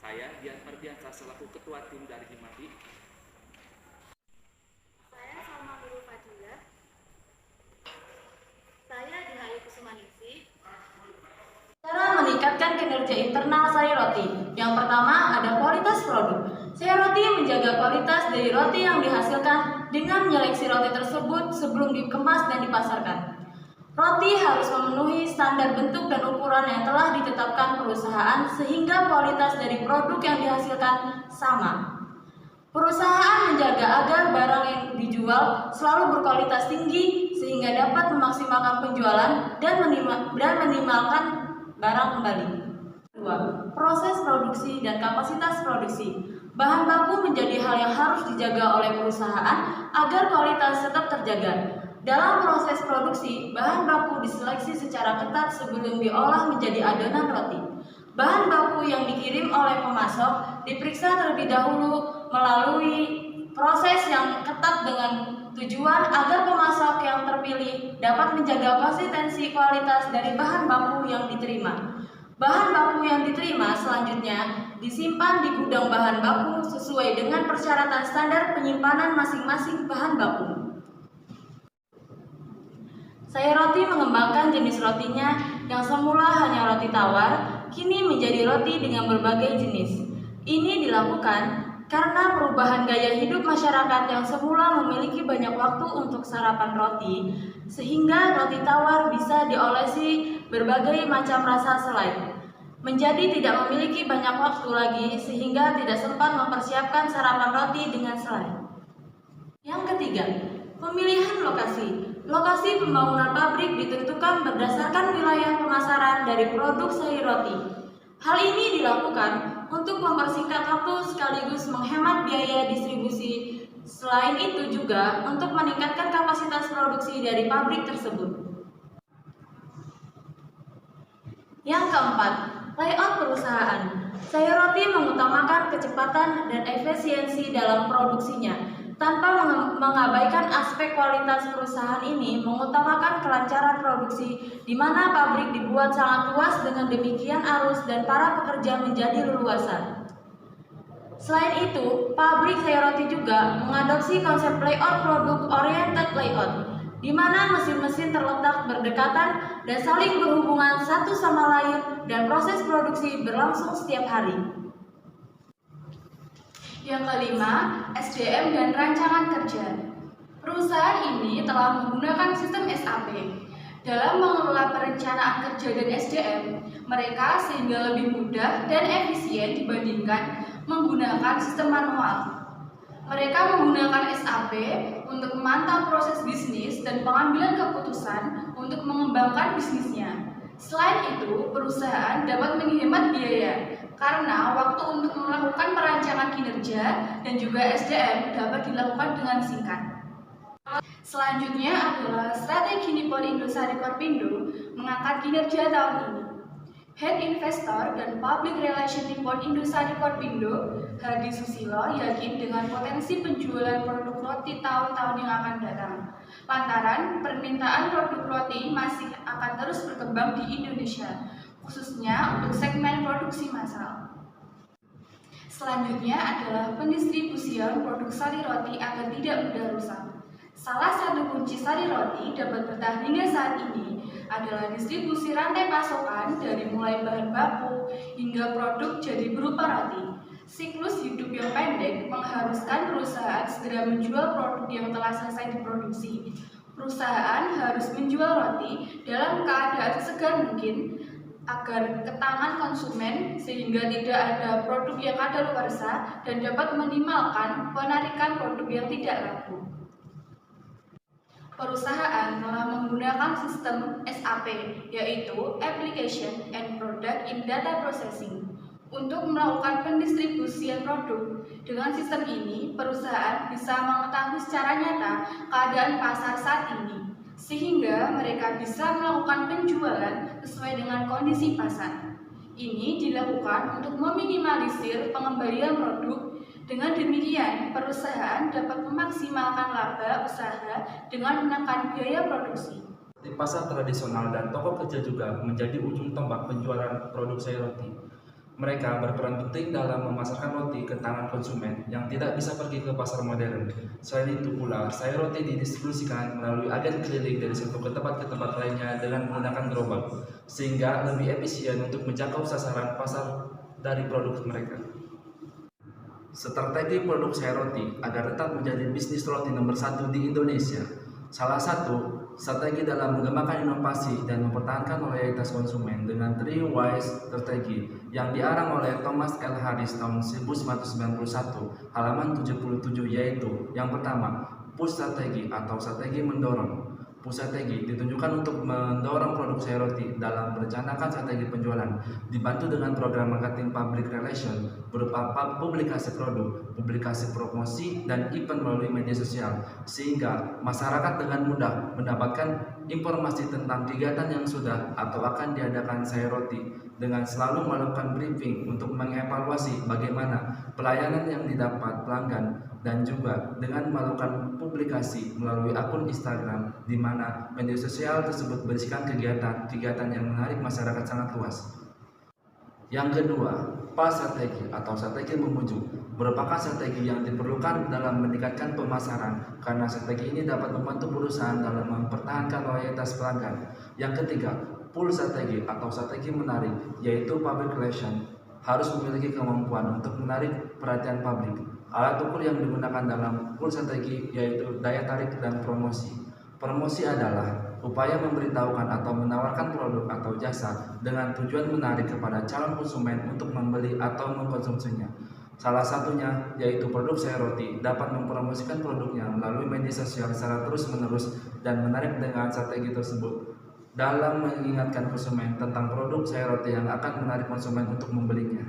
Saya Dian Mardiansa selaku Ketua Tim dari Himadi. Saya Salma Nurul Fadilah. Saya Dihayu Kusumaningsih. Cara meningkatkan kinerja internal Sari Roti. Yang pertama ada kualitas produk. Sari Roti menjaga kualitas dari roti yang dihasilkan dengan menyeleksi roti tersebut sebelum dikemas dan dipasarkan. Roti harus memenuhi standar bentuk dan ukuran yang telah ditetapkan perusahaan sehingga kualitas dari produk yang dihasilkan sama. Perusahaan menjaga agar barang yang dijual selalu berkualitas tinggi sehingga dapat memaksimalkan penjualan dan minimalkan barang kembali. 2. Proses produksi dan kapasitas produksi. Bahan baku menjadi hal yang harus dijaga oleh perusahaan agar kualitas tetap terjaga. Dalam proses produksi, bahan baku diseleksi secara ketat sebelum diolah menjadi adonan roti. Bahan baku yang dikirim oleh pemasok diperiksa terlebih dahulu melalui proses yang ketat dengan tujuan agar pemasok yang terpilih dapat menjaga konsistensi kualitas dari bahan baku yang diterima. Bahan baku yang diterima selanjutnya disimpan di gudang bahan baku sesuai dengan persyaratan standar penyimpanan masing-masing bahan baku. Sari Roti mengembangkan jenis rotinya yang semula hanya roti tawar, kini menjadi roti dengan berbagai jenis. Ini dilakukan karena perubahan gaya hidup masyarakat yang semula memiliki banyak waktu untuk sarapan roti, sehingga roti tawar bisa diolesi berbagai macam rasa selai. Menjadi tidak memiliki banyak waktu lagi sehingga tidak sempat mempersiapkan sarapan roti dengan selai. Yang ketiga, pemilihan lokasi. Lokasi pembangunan pabrik ditentukan berdasarkan wilayah pemasaran dari produk Sari Roti. Hal ini dilakukan untuk mempersingkat waktu sekaligus menghemat biaya distribusi. Selain itu juga untuk meningkatkan kapasitas produksi dari pabrik tersebut. Yang keempat, layout perusahaan. Sari Roti mengutamakan kecepatan dan efisiensi dalam produksinya. Tanpa mengabaikan aspek kualitas, perusahaan ini mengutamakan kelancaran produksi, di mana pabrik dibuat sangat luas dengan demikian arus dan para pekerja menjadi leluasa. Selain itu, pabrik Sari Roti juga mengadopsi konsep layout produk oriented layout, di mana mesin-mesin terletak berdekatan dan saling berhubungan satu sama lain dan proses produksi berlangsung setiap hari. Yang kelima, SDM dan rancangan kerja. Perusahaan ini telah menggunakan sistem SAP. Dalam mengelola perencanaan kerja dan SDM, mereka sehingga lebih mudah dan efisien dibandingkan menggunakan sistem manual. Mereka menggunakan SAP untuk memantau proses bisnis dan pengambilan keputusan untuk mengembangkan bisnisnya. Selain itu, perusahaan dapat menghemat biaya karena waktu untuk melakukan perancangan kinerja dan juga SDM dapat dilakukan dengan singkat. Selanjutnya adalah strategi Nippon Indosari Korpindo mengangkat kinerja tahun ini. Head Investor dan Public Relation Nippon Indosari Korpindo, Hadi Susilo, yakin dengan potensi penjualan produk roti tahun-tahun yang akan datang. Lantaran permintaan produk roti masih akan terus berkembang di Indonesia, khususnya untuk segmen produksi massal. Selanjutnya adalah pendistribusian produk Sari Roti agar tidak mudah rusak. Salah satu kunci Sari Roti dapat bertahan hingga saat ini adalah distribusi rantai pasokan dari mulai bahan baku hingga produk jadi berupa roti. Siklus hidup yang pendek mengharuskan perusahaan segera menjual produk yang telah selesai diproduksi. Perusahaan harus menjual roti dalam keadaan sesegar mungkin agar ke tangan konsumen sehingga tidak ada produk yang kadaluarsa dan dapat meminimalkan penarikan produk yang tidak laku. Perusahaan telah menggunakan sistem SAP, yaitu Application and Product in Data Processing, untuk melakukan pendistribusian produk. Dengan sistem ini, perusahaan bisa mengetahui secara nyata keadaan pasar saat ini, sehingga mereka bisa melakukan penjualan sesuai dengan kondisi pasar. Ini dilakukan untuk meminimalisir pengembalian produk. Dengan demikian, perusahaan dapat memaksimalkan laba usaha dengan menekan biaya produksi. Di pasar tradisional dan toko kecil juga menjadi ujung tombak penjualan produk Sari Roti. Mereka berperan penting dalam memasarkan roti ke tangan konsumen yang tidak bisa pergi ke pasar modern. Selain itu pula, sayur roti didistribusikan melalui agen keliling dari satu ke tempat lainnya dengan menggunakan gerobak, sehingga lebih efisien untuk menjangkau sasaran pasar dari produk mereka. Strategi produk sayur roti agar tetap menjadi bisnis roti nomor 1 di Indonesia. Salah satu strategi dalam mengembangkan inovasi dan mempertahankan loyalitas konsumen dengan 3 Whys strategi yang diarang oleh Thomas L. Harris tahun 1991 halaman 77, yaitu yang pertama, push strategi atau strategi mendorong. Push strategi ditunjukkan untuk mendorong produk sayur roti dalam merencanakan strategi penjualan, dibantu dengan program marketing public relation berupa publikasi produk, publikasi promosi, dan event melalui media sosial, sehingga masyarakat dengan mudah mendapatkan informasi tentang kegiatan yang sudah atau akan diadakan sayur roti, dengan selalu melakukan briefing untuk mengevaluasi bagaimana pelayanan yang didapat pelanggan, dan juga dengan melakukan publikasi melalui akun Instagram di mana media sosial tersebut berisikan kegiatan yang menarik masyarakat sangat luas. Yang kedua, PAS strategi atau strategi memujuk merupakan strategi yang diperlukan dalam meningkatkan pemasaran karena strategi ini dapat membantu perusahaan dalam mempertahankan loyalitas pelanggan. Yang ketiga, pull strategi atau strategi menarik, yaitu public relation harus memiliki kemampuan untuk menarik perhatian publik. Alat ukur yang digunakan dalam pull strategi yaitu daya tarik dan promosi. Promosi adalah upaya memberitahukan atau menawarkan produk atau jasa dengan tujuan menarik kepada calon konsumen untuk membeli atau mengkonsumsinya. Salah satunya yaitu produk sayur roti dapat mempromosikan produknya melalui media sosial secara terus-menerus dan menarik dengan strategi tersebut dalam mengingatkan konsumen tentang produk sayur roti yang akan menarik konsumen untuk membelinya.